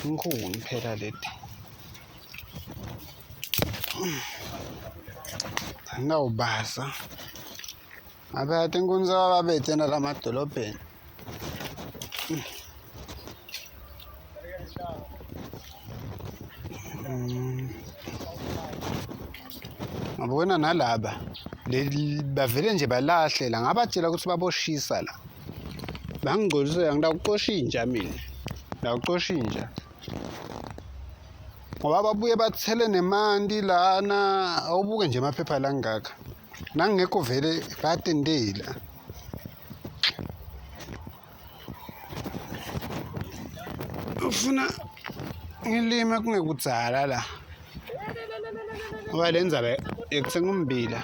Inkhuni phela leti. Angawubasa. Ngabe ati inkhuni zababethe nalamadolobheni. Ngabona nalaba bavele nje balahle la ngabatshela ukuthi baboshisa la. Bangigcolisela ngidawuqosha inja mina. Ndawuqosha inja. Ngoba babuye bathele nemanti lana awubuke nje amaphepha la ngaka. Nangekho vele batendela. Ufuna ngilime kungekudzala la. Ngoba lenza ekusengumbila.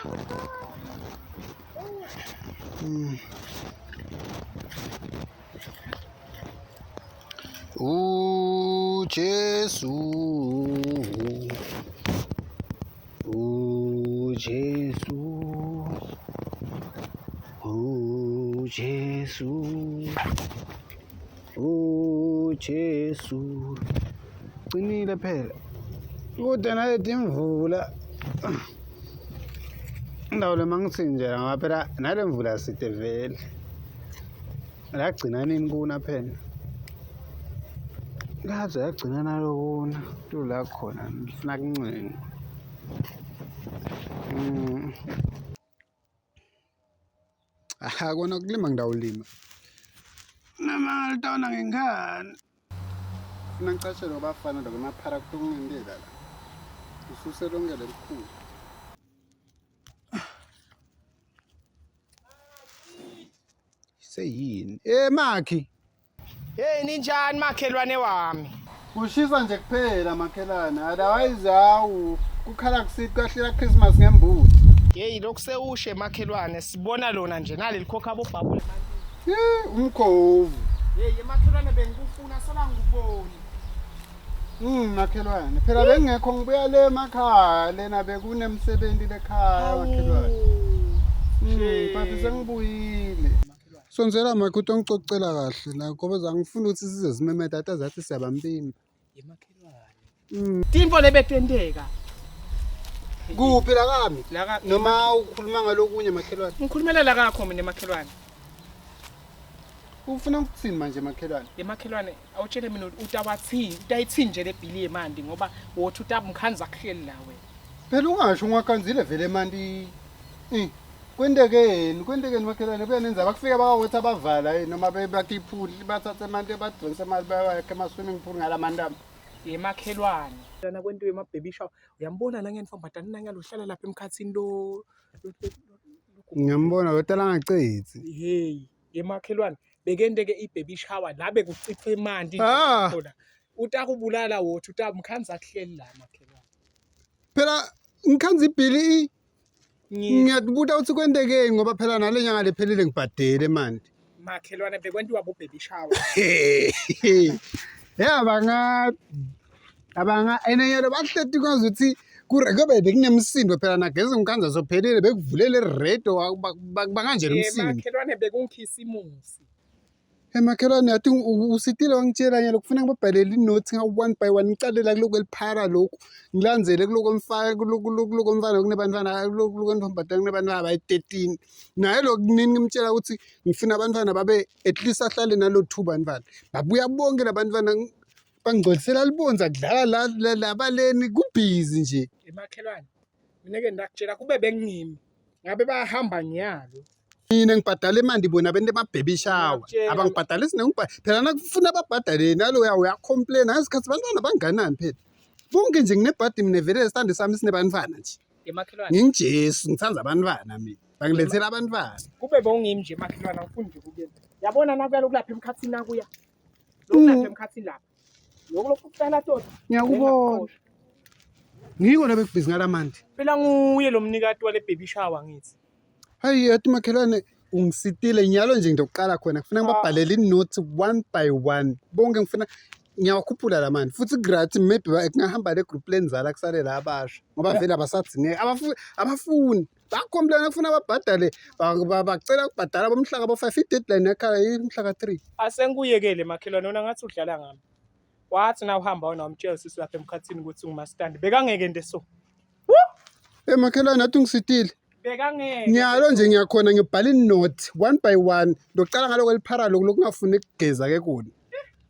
Jesu. Jesu. Jesu. Jesu. Qinile phela. Kodwa naleti imvula. Ndawo lemangitsini nje ngoba phela nale mvula side vele. Lagcina nini kuna phela? Laze yagcina nalokuna la khona ngifuna kuncenga. Aha kona kulima ngidawulima. Nama litawuna ngekhani. Funa ngicashele abafana ndo kumaphara kuqhungindela la. Ususe lonke lelikhulu. Seyini? Makhi. Hey ninjani makhelwane wami? Kushisa nje kuphela makhelane. Otherwise hawu kukhala kusithi kahlela Christmas ngembuzi. Hey lokusewushe makhelwane sibona lona nje naleli khokha bobhabu lemali. Umkhovu. Hey makhelwane bengikufuna sola ngikuboni. Makhelwane. Phela bengekho ngibuya le emakhaya lena bekunemsebenzi lekhaya makhelwane. Bathi sengibuyile. Sonzela makhuto ngicocela kahle la ngoba zangifuna ukuthi size simeme tata zathi siyabambimba. Yemakhelwane. Timpo lebetenteka. Kuphi la kami? Noma ukhuluma ngalokunye makhelwane. Ngikhulumela la kakho mina emakhelwane. Ufuna ukuthini manje makhelwane? Emakhelwane awutshele mina utayithini nje le bhili yemandi ngoba wothi utabumkhanza kuhleli la wena. Phela ungasho ungakhanzile vele emanti. Kwendekeni makhelwane kuyanenza bakufika bawathi abavala noma bebathi iphuli bathathe emanti badonsa imali bayakhe ama-swimming pool ngalamandama. Yemakhelwane. Lana kwentiwe ama-baby shower. Uyambona la ngenifambatana nangalohlala lapha emkhathini lo. Ngiyambona kodwa langacethi. Hey, yemakhelwane. Bekenteke i-baby shower la bekuciphe imandi khona. Utakubulala wothi utabumkhanza kuhleli la makhelwane. Phela ngikhanza ibhili ngiyakubuta ukuthi kwendekeni ngoba phela nale nyanga lephelile ngibhadele manje. Makhelwane bekwentiwa bo baby shower. Abanga eneyelo bahleti kwazi ukuthi kube bekunemsindo phela nageze ngikhanza sophelile bekuvulele radio banganje nomsindo. Makhelwane bekunkhisimusi. Makhelwane yathi usitile wangitshela nyalo kufuna ngibabhalele inotes nga-1 by 1 ngicalela kuloko eliphara lokhu ngilandzele kuloko mfaka kuloko mfana kunebantwana kuloko ntombazana kunebantwana abayi-13 naye lokhu nini ngimtshela ukuthi ngifuna abantwana babe at least ahlale nalo 2 bantwana babuya bonke labantwana bangigcolisela libonza kudlala la baleni kubhizi nje. Emakhelwane mina ke ndakutshela kube bengimi ngabe bayahamba nyalo. Mina ngibhadala imali bona bente ama-baby shower abangibhadalisi phela nakufuna babhadale nalo uyacomplain asikhathi bantwana banganani phela bonke nje nginebhadi mina vele isithande sami sinebantwana nje. Emakhelwane ngingijesu ngithanza abantwana mina bangilethela abantwana kube bongimi nje emakhelwane angifuni nje kukuyenza. Yabona nakuya lokulapha emkhathini nakuya lokulapha emkhathini lapha lokuhlala tota ngiyakubona ngiko labekubhizi ngalamandi phela nguye lo mnikati wale baby shower ngithi. Hayi yathi makhelwane ungisitile nyalo nje ngizoqala khona kufuna ngibabhalele inotes 1 by 1 bonke ngifuna ngiyakhuphula la manje futhi gratis maybe kungahamba le group lenzala kusale la abasha ngoba vele abasadzinge abafuni bakhomplana kufuna babhadale bacela ukubhadala bomhlaka bo-5 i-deadline yakhaya imhlaka 3. Asengikuyekele makhelwane wona ngathi udlala ngami. Wathi na uhamba wena wamtshela sisi lapha emkhathini ukuthi ungumastandi. Bekangeke nje so. Makhelwane nathi ungisitile. Bekangeke. Nyalo nje ngiyakhona ngibhala inote 1 by 1. Ndocala ngaloko eliphara lokho lokungafuni ukugeza ke kuni.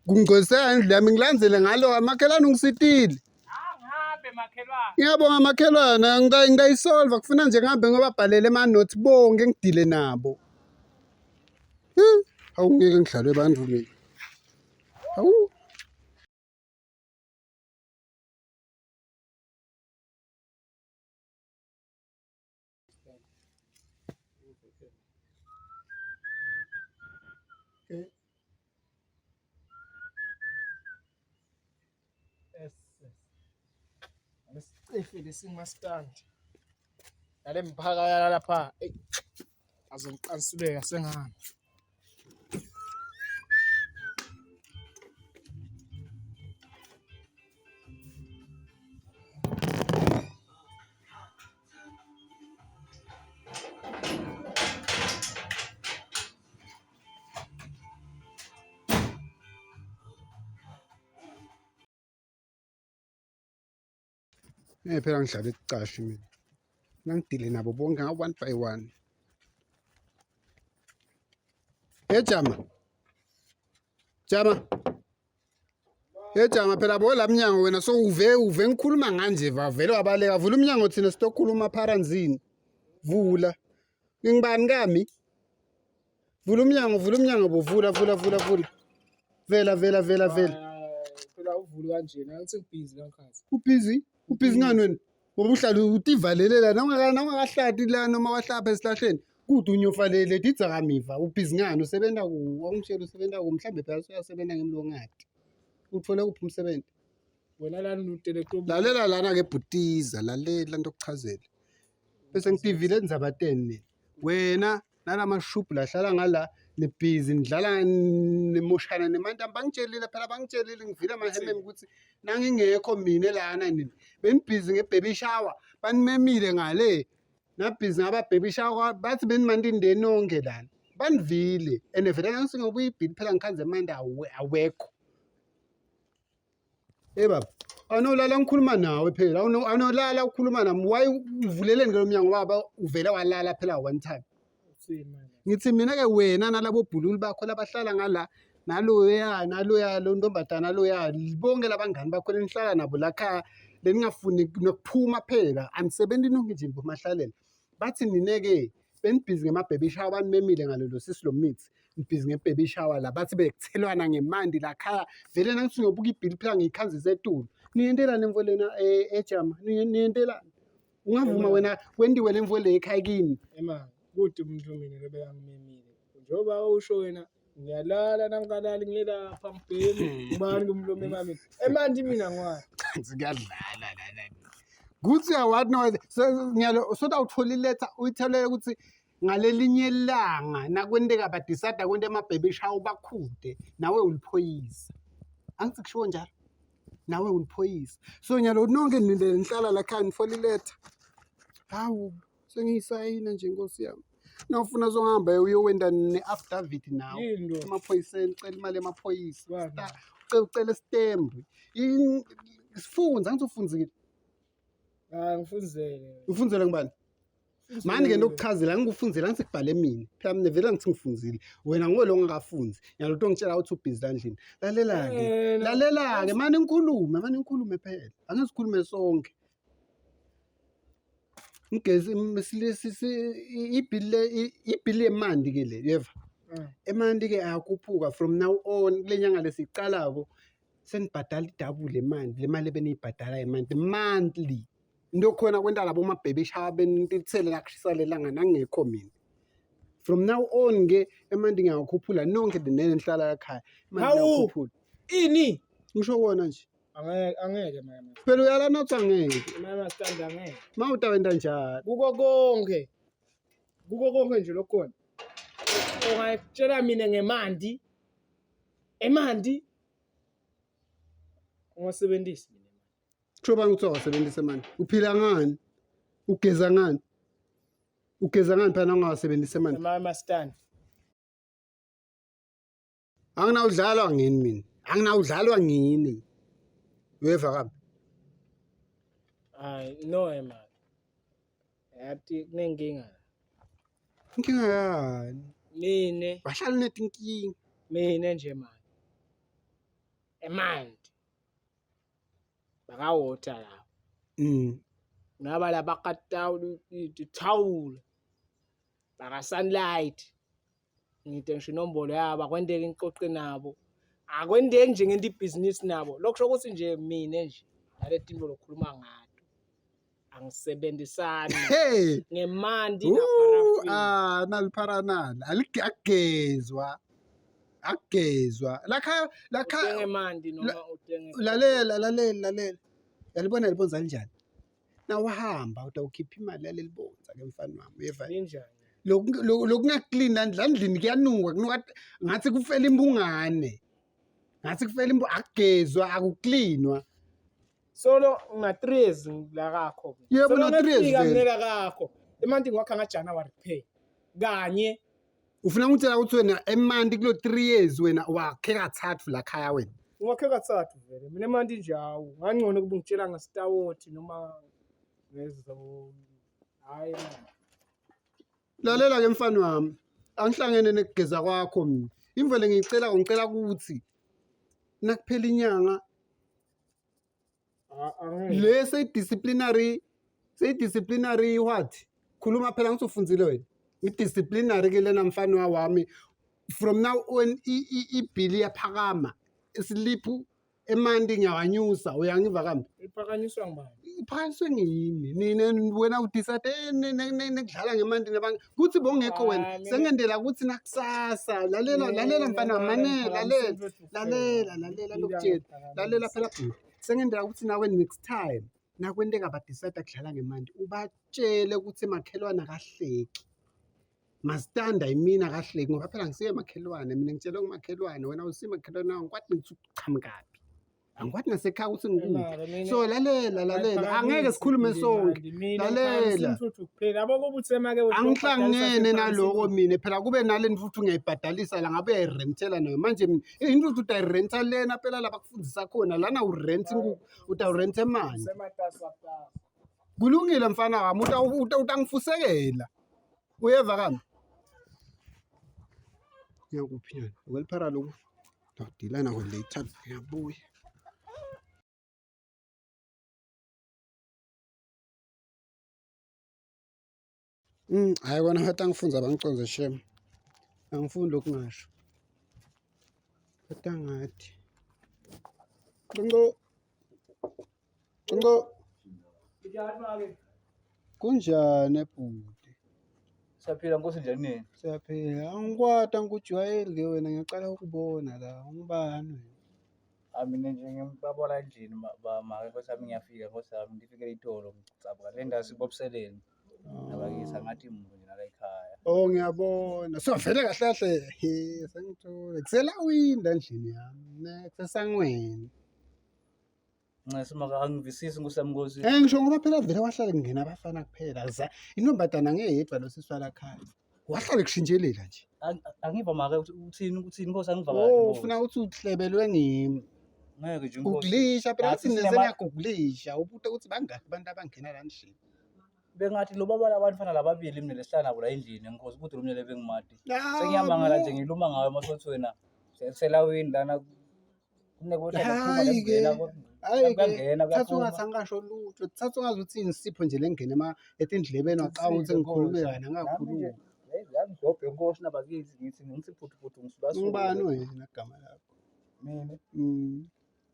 Kungigcosela indlu yami ngilandzele ngalo makhelwane ungisitile. Ngihambe makhelwane. Ngiyabonga makhelwane ngayisolve kufuna nje ngihambe ngobabhalele ama-notes bonke ngidile nabo. Hawu ngeke ngihlalwe bantu mina. Hawu. Isicefe lesingumastandi. Nale mphaka lapha. Azongiqanisuleka sengihamba. Phela ngihlala ekucashi mina. Ngangidile nabo bonke nga-1 by 1. Jama. Jama phela bo la mnyango wena so uve ngikhuluma nganje vele wabaleka vula umnyango thina sitokhuluma pharanzini. Vula. Ngingibani kami? Vula umnyango bovula. Vela. Phela uvule kanjena ngathi ngibhizi langikhathi. Ubhizi ngani wena? Ngoba uhlala utivalele la ungakahlati la noma wahlapha esihlahleni. Kude unyofalele ditsa kamiva. Ubhizi ngani usebenza ongishela usebenza mhlambe phela uyasebenza ngemlongati. Uthole kuphi umsebenzi? Wena lana utelekho. Lalela lana ke bhutiza lalela into okuchazela. Bese ngitivile enzabateni wena nalamashubu lahlala ngala nebhizi nidlala nemoshana nemantu bangitshelile phela bangitshelile ngivile amahememe ukuthi nangingekho mina lana nini benibhizi ngebaby shower banimemile ngale nabhizi ngaba baby shower bathi benimandi indeni onke lana banivile ene vele ngisingobuya ibhili phela ngikhanze manje awekho baba anolala ngikhuluma nawe phela anolala ukhuluma nami why uvuleleni lo mnyango baba uvela walala phela one time. Ngithi mina ke wena nalabo bhululi bakho labahlala ngala naloya lo ntombazana loya libonke labangani bakho lenihlala nabo lakha leningafuni nokuphuma phela anisebenzi nonke nje mpumahlalele bathi nineke benibhizi ngema-baby shower banimemile ngalelo sisi lo mithi nibhizi nge-baby shower la bathi bekuthelwana ngemandi lakhaya vele nangithi ngobuka ibhili phela ngiyikhanzise etulu niyentelani emvo lena ejama niyentelani ungavuma wena wendiwe le mvo le ekhaya kini Kude umuntu mina lebeyangimemile. Njoba usho wena ngiyalala nangikalali ngilapha ngibhemi ngibani kumlomo emami. Emandi mina ngwani. Ngiyadlala la. Kuthi awat no ngiyalo so uthola iletha uyithelele ukuthi ngalelinye ilanga nakwenteka badisada kwente ama-baby shower bakhude nawe uliphoyisa. Angithi kusho njalo. Nawe uliphoyisa. So ngiyalo nonke nihlala la khaya nifola iletha. Hawu sengiyisayina nje Nkosi yami. Nawufuna zohamba uyowenda ne-affidavit nawo emaphoyiseni ucela imali emaphoyisa ucela stamp isifunza ngizofunzile ngifunzele ufunzele ngibani manje ke ndokuchazela ngikufunzela ngisikubhale mina phela mina vele ngithi ngifunzile wena nguwe lo ongakafunzi ngiyalotho ngitshela ukuthi ubhizi landlini lalela-ke manje ngikhulume phela angisikhulume sonke ngigezi ibhili yemandi ke le yeva emandi ke ayakhuphuka from now on kule nyanga lesicalako senibhadala idabule manje le mali beniyibhadala imandi monthly into khona kwenta labo ma-baby shower benithele lakushisa lelanga nangekho mina from now on ke emandi ngiyakhuphula nonke nene nihlala ekhaya imandi ngiyakhuphula ini ngisho kona nje angeke mama phela uyalana uthi angeke mama stand angeke mawutawenta njalo kuko konke nje lokhona ungayitshela mina ngemandi emandi ungasebenzisi mina kusho bani ukuthi awasebenzisa manje uphila ngani ugeza ngani Ugeza ngani phela ungawasebenzisa manje? Ema-stand. Anginawudlalwa ngini mina. Anginawudlalwa ngini. Uyeva kabi? Hayi no man. Yathi kunenkinga. Inkinga yani. Mine Bahlala netinkinga. Mina nje manje emanti bakawota lapho ngaba labakatawula ithawula baka sunlight ngithi ngisho inombolo yabo akwendeki inqoqe nabo akwendeki nje ngento ibhizinisi nabo lokusho ukuthi nje mina nje nale tinto lokhuluma ngato angisebenzisani Hey, ngemandi naparafini nalipharanana akugezwa lakha ngemandi noma utenge lalela yalibona libonza linjani na wahamba utawukhipha imali yaleli bonza ke mfana wami uyeva linjani lokungaclean landlini kuyanuka ngathi kufela imbungane akugezwa akuklinwa solo nga-3 la kakho Yebo, na-3 years vele. ngeka kakho emanti ngiwakha ngaJanuary kuphela kanye ufuna ngitshela ukuthi wena emanti kulo 3 years wena wakhe kathathu la khaya wena ngiwakhe kathathu vele mina emanti nje hawu ngangcono kube ngitshela ngesitawoti noma ngezo hayi man lalela ke mfana wami angihlangene nekugeza kwakho mina imvele ngicela ukuthi nakuphela inyanga le disciplinary what khuluma phela ngisufunzile wena i-disciplinary ke lena mfana wami from now on ibhili yaphakama isiliphu emanti ngiyawanyusa uyangiva kambi iphakanyiswa ngibani iphakanyiswe ngini nina wena udisade nekudlala ngemanti nabanye kuthi bongekho wena sengendela ukuthi nakusasa lalela mfana wami lalela lokutshela lalela phela bhuti sengendela ukuthi nawe next time nakwenteka badisada kudlala ngemanti ubatshele ukuthi makhelwane akahleki mastanda yimina kahleki ngoba phela ngisiye makhelwane mina ngitshela ngumakhelwane wena usiye makhelwane angikwathi ngithi uqhamukapi angikwathi nasekhaya ukuthi ngikuphi so lalela angeke sikhulume sonke lalela angihlangene naloko mina phela kube nale ntuthu ngiyayibhadalisa la ngabe uyayirentela nayo manje mina intuthu utayirenta lena phela lapha kufundisa khona lana urent inkukhu utawurenta emani kulungile mfana wami utangifusekela uyeva kami ngiyakuphi yana ukweliphara lokhu dawudilana later ngiyabuya hayi kona hata angifunza bangiconze shem angifundi lokungasho hata ngathi Ncinco kunjani ebhuti Siyaphila Nkosi njani nini? siyaphila angikwata ngikujwayele wena ngiyaqala ukubona la ungubani wena Mina nje ngibabona endlini make Nkosi yami ngiyafika Nkosi yami ngifike itolo ngicabanga le ndawo sibobuseleni nabakisa ngathi imuntu nje nala ekhaya. oh ngiyabona so vele kahle kahle sengithole kusela winda endlini yami kusesangweni Ngisimaka angivisisi Nkosi yami Nkosi. ngisho ngoba phela vele wahlala kungena abafana kuphela intombazana ngeyedwa lo siswala khaya wahlale kushintshelela nje Angiva make uthini Nkosi angiva oh ufuna ukuthi uhlebelwe ngimi ngeke nje Nkosi. uglisha phela athi nezengiyaguglisha ubude ukuthi bangakhi abantu abangena la endlini Bengathi lo baba labantu fana lababili mina lesihlala nabo la endlini Nkosi kuthi lo mnyele bengimati. Sengiyamangala nje ngiluma ngawe masothi wena selawini lana thatha ungathi angasho lutho thatha ungazi ukuthi inisipho nje lengene etindlebeni waqawuthi ngikhulume kana angakhulumi yangidobhe Nkosi nabakithi ngithi ngisiphuthu ngisibasula. ngibani wena igama lakho Mina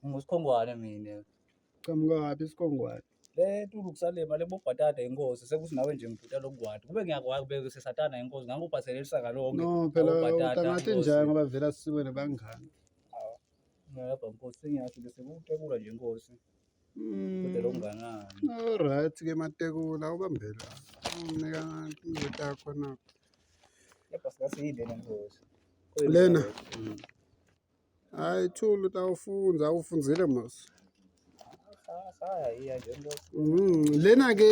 mina mina camukaphi isikhongwane le ntulu kusalema le bobhatata inkosi sekuthi nawe nje ngibhuta lokwadi kube ngiyakwazi beke sesatana inkosi ngangubhaselelisa kalonke no phela utangathi njani ngoba vela sisiwe nebangani ngiyapha Nkosi sengiyathi bese kutekula nje Nkosi kude lo mnganami alright ke matekula ubambela unika ngani yakho na yepha sikasiyindene Nkosi lena hayi thulu utawufunza awufunzile mos saya iya nje Nkosi. Lena-ke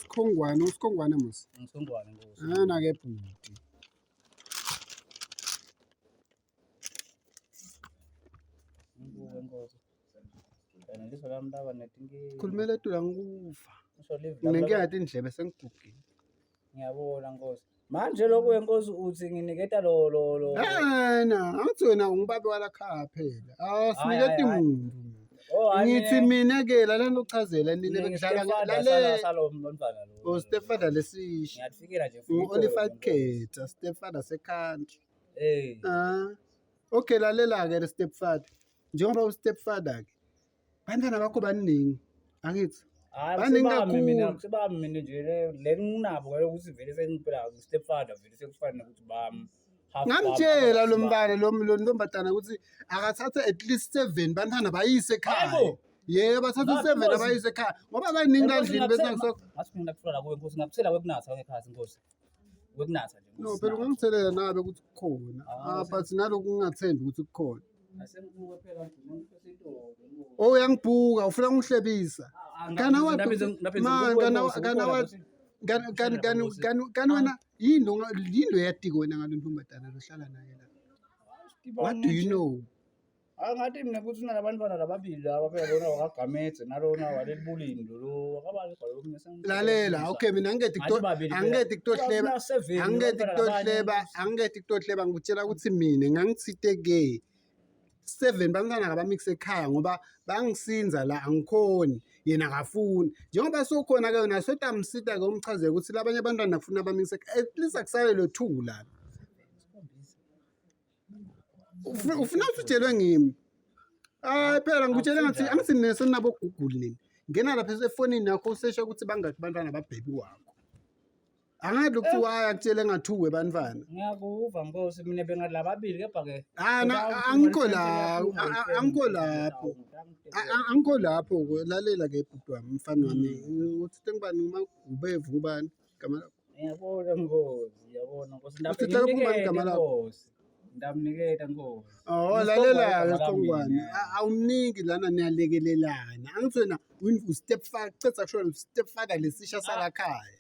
Sikhongwane, uSikhongwane mos. Ngisongwane Nkosi. Ana-ke bhuti. Ngibuke Nkosi. Wena lizwe lami laba netinkinga. Khulumela etula ngikuva. Ngisho live lami Nginenkinga laba- yathi indlebe sengigugile. Ngiyabona Nkosi. Manje lokhu Nkosi uthi nginiketa lo. Angithi wena ungibabe walakhaya phela. Asinikete Hayi, hayi. imuntu. Oh hayi. Ngithi mina-ke lalela ukuchazela nini bekudlala lale salo mntwana lo. Stepfather lesisha. Ngiyafikela nje. Ngu-Olified Khetha, stepfather secountry. Eh. Okay, lalela-ke le stepfather. Njengoba u-stepfather-ke, bantwana bakho baningi, angithi? Hayi Baningi kusibami mina kakhulu. kusibami mina nje le nginabo kale ukuthi vele sengiphela stepfather vele sekufana ukuthi bami. Ngamtshela lo mbala lo ntombatana ukuthi akathathe at least 7 bantwana bayise ekhaya. Hayibo. Yebo, bathatha 7 abayise ekhaya. Ngoba baningi kandlini bese ngiso. Ngathi mina kufuna kuwe Nkosi ngakuthela kwekunatha ngekhasi Nkosi. Kwekunatha nje. No, phela ungangithelela nabe ukuthi kukhona. But naloku ungathembi ukuthi kukhona. Asengibuke phela nje isitolo. Oh, uyangibhuka, ufuna ungihlebisa. Kana wena yini oyatiko wena ngalo ntombatana lohlala naye la? What do you know? Angathi mina kuthi unalabantwana lababili laba phela lona wakagametse nalona walelibulini lo akabali khona mina sengithi. Lalela, okay mina angithi kutohleba ngikutshela ukuthi mina ngangithite ke 7 bantwana abamix ekhaya ngoba bangisinza la angikhoni yena akafuni njengoba sokhona ke yona sotamsita ke umchazeke ukuthi labanye abantwana kufuna abamix at least akusale lo 2 la ufuna utshelwe ngimi phela ngikutshela ngathi angithi nesenabo Google nini ngena lapha efonini yakho usesha ukuthi bangaki bantwana babhebi wakho angathi ukuthi waya kutshele ngathuwe bantwana Ngiyakuva Nkosi mina bengalababili kepha ke angikho lapho lalela ke bhuti wami mfana wami uthi ngibani ubevu ngubani igama lakho ngiyabona Nkosi ngiyabona Nkosi Nkosi ndamniketa Nkosi lalela ke Sikhongwane awumniki lana niyalekelelana angithi wena u-stepfather cetha kusho stepfather lesisha salakhaya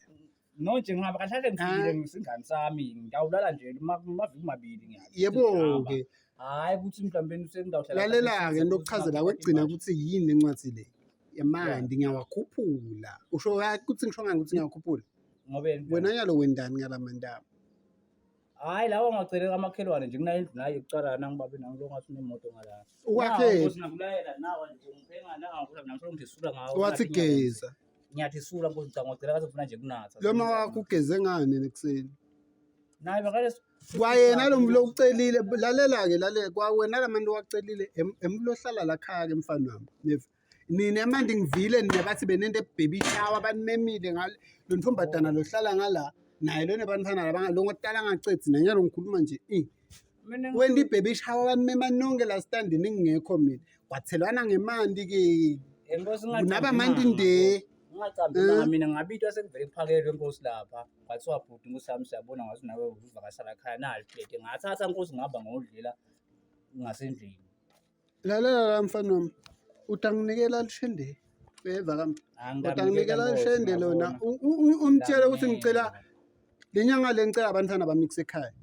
no nje ngihamba kahlale ngifile ngisingani sami ngiyawulala nje maviki mabili ngiyazi yebo ke hayi ukuthi mhlawumbe usengidawuhlala lalela ke ndokuchazela kwegcina ukuthi yini encwadi le yamandi ngiyawakhuphula usho ukuthi ngisho ukuthi ngiyakhuphula ngobeni wena nyalo wendani ngalamandaba hayi lawo ngacela kamakhelwane nje kunayo indlu nayo yokucala nangibabe nangilo ngathi unemoto ngala ukwakhe sinakulayela nawe nje ngiphenga nangakuthi namhlanje ngidisula ngawo wathi geza ngiyathi sula Nkosi ngicela ngathi ufuna nje kunatha lo mawakho ugeze ngani nekuseni naye bakale kwayena lo ucelile lalela kwawena labantu wacelile emlohlala la khaya ke mfana wami neva nini amandi ngivile nina bathi benende baby shower banemile ngalo lo ntombatana lohlala ngala naye lona bantwana labanga lo ngotala ngacethi nanyalo ngikhuluma nje wena ibaby shower banimema nonke la standini ngingekho mina kwathelwana ngemandi ke Nkosi kunaba mandi nde ngacambi mina ngabitwa sekuvele kuphakelwe Nkosi lapha kwathiwa bhuti Nkosi yami siyabona ngathi nawe uvakashela ekhaya nali plate ngathatha Nkosi ngihamba ngodlela ngasendlini lalela mfana wami utanginikela lishende eva kambe utanginikela lishende lona umtshele ukuthi ngicela lenyanga le ngicela abantwana bamix ekhaya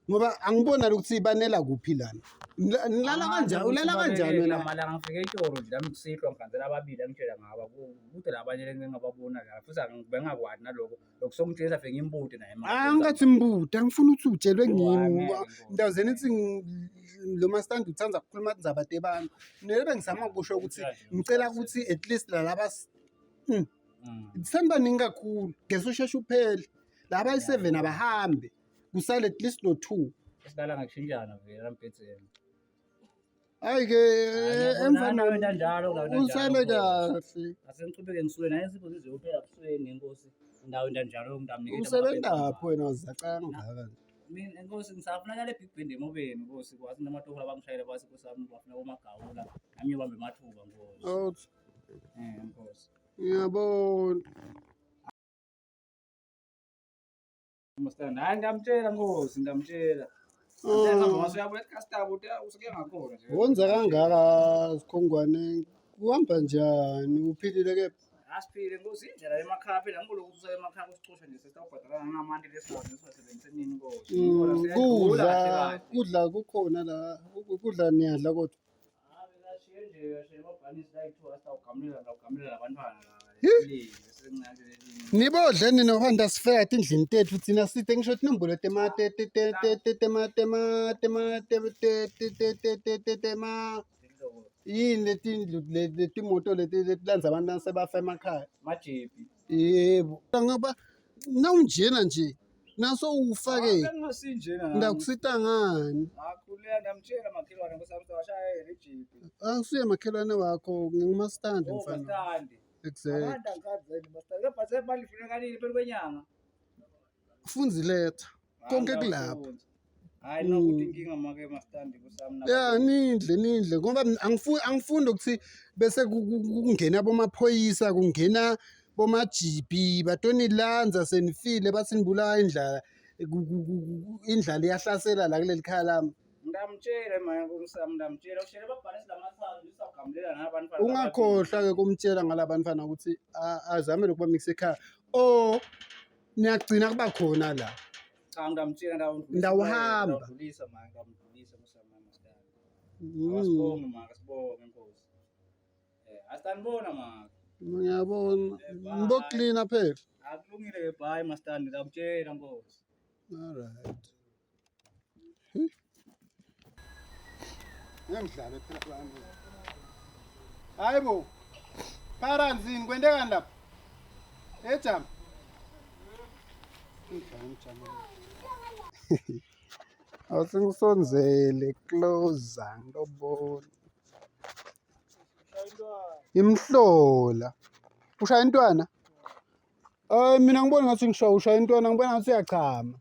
ngoba angibona ukuthi banela kuphi lana nilala kanjani ulala kanjani wena malanga ngifike eToro nje nami ngisihlwa ngiganzela ababili angitshela ngaba kude labanye engingababona la futhi bengakwadi naloko lokusongitshela fe ngimbude naye angathi mbuda ngifuna ukuthi utshelwe ngimi ndawuzena ithi lo mastandi uthanda ukukhuluma izabade bami nebe ngizama ukusho ukuthi ngicela ukuthi at least laba sanibaningi kakhulu ngesoshesha uphele laba yi7 abahambe kusale at least no 2 esidala ngakushintshana vele lampetheni hayi ke emfana wena njalo usale kahle asengichubeke ngisuke naye sipho sizophela busweni Nkosi indawo njalo ngidamnikela usebenza lapho wena uzacanga ngaka mina Nkosi ngisafuna nyale big band emobeni Nkosi kwathi namatohola bangishayela basi kusami bafuna komagawula nami ngibambe mathuba Nkosi Nkosi ngiyabona Mustanda hayi ndamtshela Nkosi ndamtshela Ngiyahamba ngasoyabuya eCastabo usuke ngakhona nje wenza kangaka Sikhongwane Uhamba njani? Uphilile ke? Asiphile Nkosi, indlela emakhaya phela ngikuloku ukuthi emakhaya kusixosha nje sesitawubhadalana ngamanti lesikhathi nesibasebenzise nini Nkosi. Kudla kukhona la. Kudla niyadla kodwa. Bekashiye nje kashiye amabhanisi la yithiwa ngawugamulela labantwana la. Nibodle nina uhanda sifeka endlini tethu thina sithe ngisho tinombolo yini letimoto letilandza abantu sebafa emakhaya. Majepi. Yebo. Ngoba nawunjena nje naso ufake Ngasinjena ndakusita ngani? Ngakhuleka ndamtshela makhelwane ngosawashaya lejepi. Angisuye makhelwane wakho ngingumastandi Oh, mfana. mastandi. Exactly. Abantu angikazeni mastandi. Kepha imali ifuna kanini phela kwenyanga. Kufunza iletha. Konke kulapha. Hayi nokuthi inkinga make mastandi kusami na. Ya nindle ngoba angifuni ukuthi bese kungena bomaphoyisa kungena bomajipi batonilanza senifile basinibulala indlala iyahlasela la kuleli khaya lami. Ndamtshela manje kusami ndamtshela ushele babhalise lamathazu isagamulela nabantu. Ungakhohlwa ke kumtshela ngalabantwana ukuthi azame lokuba mix ekhaya. Oh niyagcina kuba khona la. Cha ndamtshela ndawuhamba. Ndawudlulisa manje ngamdlulisa kusami mastandi. Asibonge manje asibonge Nkosi. Asanibona manje. Ngiyabona. Ngibo clean phela. Akulungile ke bye mastandi ndamtshela Nkosi. All right. Ngiyamdlala phela abantu. Hayibo. Pharanzini kwente kanti lapha? Ejam. Awusingisonzele closer ngobona. Imhlola. Ushaya intwana? Mina ngibona ngathi ushaya intwana ngibona ngathi uyachama.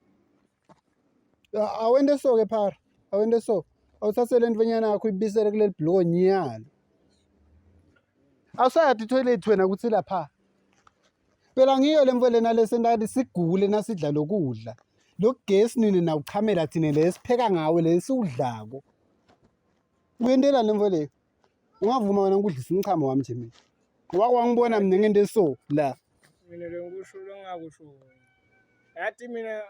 Awende so ke phara. Awende so. Awuthathele intwenyana yakho ibisele kuleli blow nyalo. Awusayati itoilet wena kuthi lapha. Phela ngiyo lemvele nalese ndadi sigule nasidla lokudla. Lokugesi nini nawuchamela thina lesipheka ngawe lesudlako. Uyendela lemvele. Ungavuma wena ngikudlisa umchamo wami nje mina. Ngoba kwangibona mina ngende so la. Mina lengisho ngakusho. Yathi mina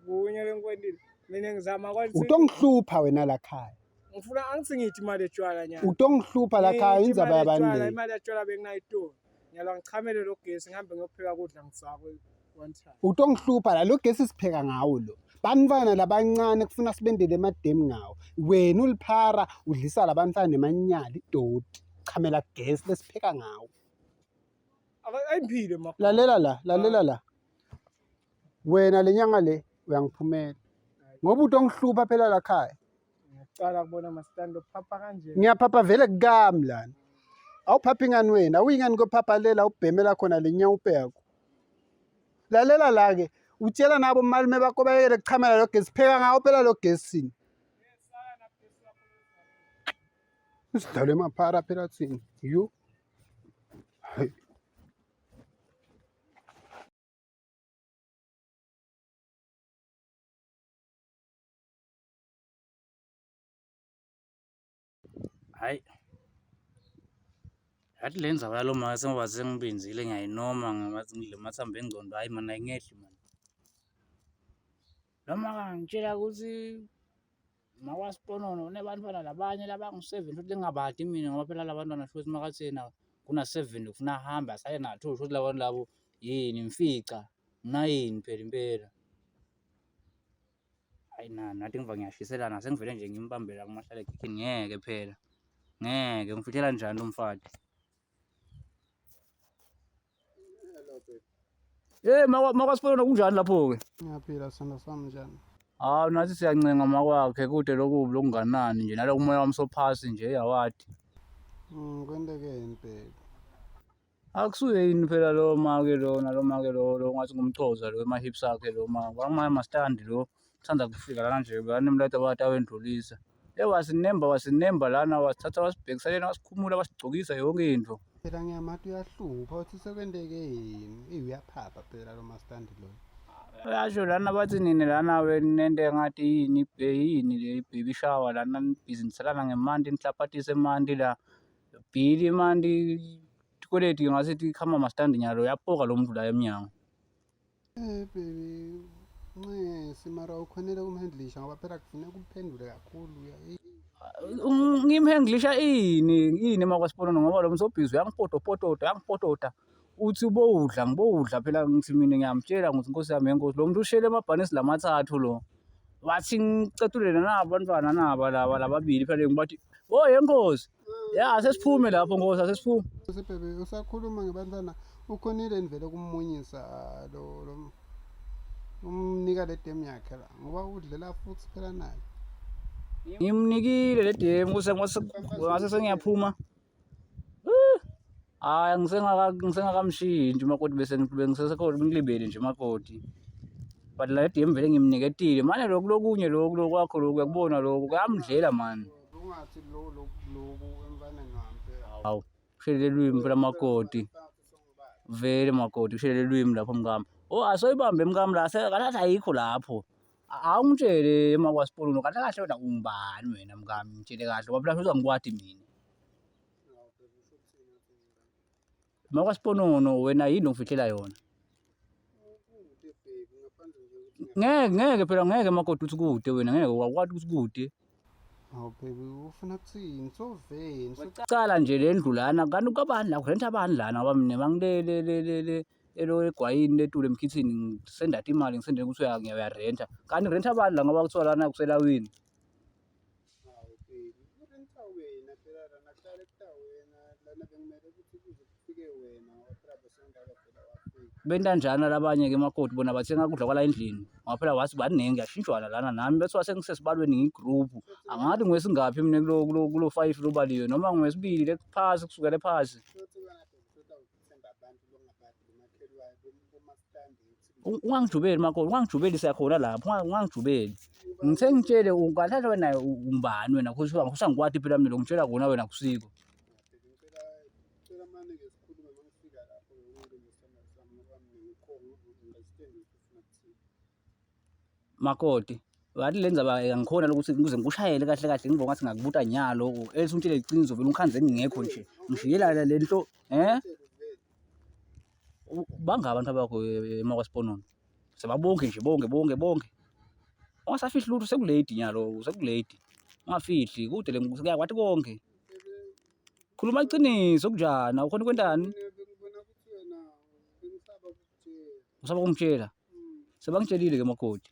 kunye lenkwendile. Mina ngizama kwathi Utongihlupha wena la khaya. ngifuna angisingithi imali etshwala nyana. Utongihlupha la khaya indzaba yabantu. Imali etshwala benginayitoni. Nyalo ngichamele lo gesi ngihambe ngiyopheka kudla ngisakwe one time. Utongihlupha la lo gesi sipheka ngawo lo. Bantwana labancane kufuna sibendele emademu ngawo. Wena uliphara udlisa labantwana nemanyala idoti. Chamela gesi lesipheka ngawo. Ayiphile ma. Lalela la. Wena lenyanga le uyangiphumela. Ngoba utongihlupha phela la khaya. Ngicala kubona mastando phapha kanje. Ngiyaphapha vele kukami lana. Awuphapha ingani wena? Awuyingani kophapha lela ubhemela khona lenyawupe yakho. Lalela la ke utshela nabo malume bakho bayele kuchamela lo gesi pheka ngawo phela lo gesi. Usidlale emaphara phela thini. You. Hayi. Hayi. Yathi lenza yalo maka sengoba sengibenzile ngiyayinoma ngathi ngilemathamba engcondo hayi mana ayingehli mana. Noma ngitshela ukuthi makwasiponono nebantwana labanye labangu7 futhi ngingabadi mina ngoba phela labantwana futhi makathena kuna7 ufuna ahamba asale nathu futhi labantu labo yini imfica nayini phela impela. Hayi nathi ngiva ngiyashiselana sengivele nje ngimbambela kumahlala ekhikhini ngeke phela. Ngeke ngifithela njani umfati. Makwasiponono kunjani lapho ke? Ngiyaphila sanda sami njani? Hawu nathi siyancenga makwakhe kude lokubi lokunganani nje nalo umoya wami sophasi nje yawathi. Kwendekeni phela. Akusuye yini phela lo make lo ngathi ngumchoza lo emahips akhe lo kwamanye mastandi lo uthanda kufika lana nje banemlata bathi awendlulisa. Wasinemba lana wasithatha wasibhekisela wasikhumula wasigcokisa yonke into. Phela ngiyamathi uyahlupha uthi sekwendekeni. Uyaphapha phela lo mastandi lo. Yasho lana bathi nini lana nente ngathi yini le baby shower lana nibhizinisi lana ngemanti nihlapathise emanti la Bhili mani tikweleti ngasithi khama mastandi nyalo yapoka lo muntu la emnyango. Baby, Ncesi mara ukhonele kumhandlisha ngoba phela kufuneka uphendule kakhulu Ngimhenglisha ini makwaSiponono ngoba lo msobhizi uyangipotota uthi ngibowudla phela ngithi mina ngiyamtshela ngithi Nkosi yami yenkosi lo muntu ushiyele amabhanisi lamathathu lo. Bathi ngicatulele nabo abantwana naba laba lababili phela ngibathi yenkosi ya sesiphume lapho Nkosi asesiphume. Baby, usakhuluma ngebantwana ukhonile nivele kumunyisa lo umnika le demu yakhe la ngoba udlela futhi phela naye. Ngimnikile le demu ngase sengiyaphuma. Hayi ngisengakamshintshi umakoti bese ngilibele nje umakoti. But la demu vele ngimniketile manje lokunye lokhu kwakho lokhu uyakubona lokhu kuyamdlela mani. Ungathi lo emfaneni wami. Hawu ushelele lwimi phela makoti. Vele makoti ushelele lwimi lapho mngami. Asoyibambe mngami la sekathatha ayikho lapho. Awungitshele makwaSiponono kahle kahle wena ungubani wena mngami ngitshele kahle ngoba phela uzangikwati mina. makwaSiponono wena yini ongifihlela yona? Ngeke phela ngeke makoti uthi kude wena ngeke wakwati ukuthi kude. Hawu baby ufuna kuthini soveni Cala nje le ndlu lana kanti kabani la kurenta abani lana ngoba mina mangilele elo egwayini letule emkhithini ngisendatha imali ngisendele ukuthi uyarenta kanti renta abani la ngoba kuthiwa lana kuselawini. hawu baby urenta wena phela lana kuhlala ekutawena lana bekumele ukuthi kuze kufike wena ngoba phela besengaka phela wafika. Bentanjana labanye-ke makoti bona bathenga kudla kwala endlini ngoba phela wathi baningi ngiyashintshwana lana nami bethiwa sengisesibalweni ngiyigroupu angathi ngwesingaphi mina kulo 5 lobaliwe noma ngwesibili phasi kusukela phasi. Ungangijubeli makoti ungangijubeli siyakhona lapho ungangijubeli ngithe ngitshele ungathatha wena ungubani wena usangikwati phela mina ngitshela kona wena kusiko. Makoti wathi lenza angikhona lokuthi ngize ngikushayele kahle kahle ngiva ngathi ngakubuta nyalo ethi ungitshele iqiniso vele ungikhanze ngingekho nje ngishiyela le nto bangaba abantu abakho makwaSiponono sebabonke nje bonke ungasafihli lutho sekulate nyalo sekulate ungafihli kude le kwathi konke khuluma iqiniso kunjani awukhona kwentani usaba kungitshela sebangitshelile ke makoti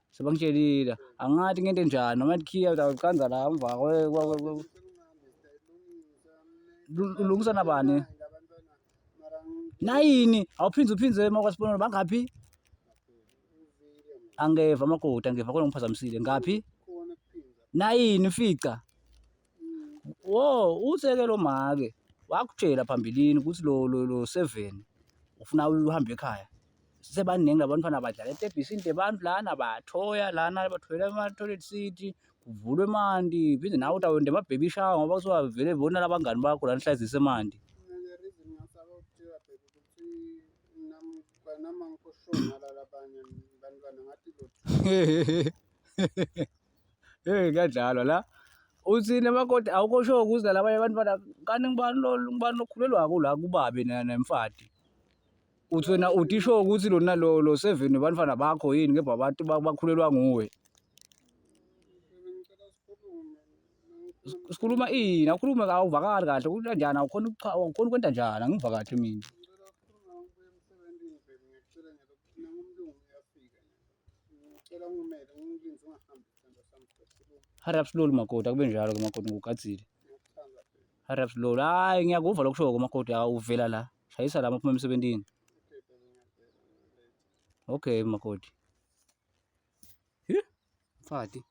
sebangitshelile angathi ngento njani noma tikhiya uzacanza la emva ulungisa nabani nayini awuphindze makwaSiponono bangaphi angeva makoti angeva khona ngiphazamisile ngaphi nayini fica utheke lo make wakutshela phambilini ukuthi lo 7 ufuna uhambe ekhaya sebaningi labantwana badlala etebhisini lebantu lana bathoya lana bathoyela ama-toilet seat kuvulwe emanti phinde nawe utawenda ema-baby shower ngoba kuthiwa vele bona labangani bakho lana hlazise emanti. Kuyadlalwa la uthini makoti awukho sure ukuthi nalabanye abantwana kanti ngibani lokhulelwako la kubabe nemfati uthi wena utisho ukuthi lona lo 7 abantwana bakho yini ngemva abantu bakhulelwa nguwe. Sikhuluma ini awukhulume awuvakali kahle ukuthi kanjani awukhona kwenta njani angiva kahle mina. Hurry up slowly makoti akube njalo ke makoti ngikugadzile. Hurry up slowly hayi ngiyakuva lokusho makoti awuvela la shayisa la maphuma emsebentini. Okay makoti. Mfati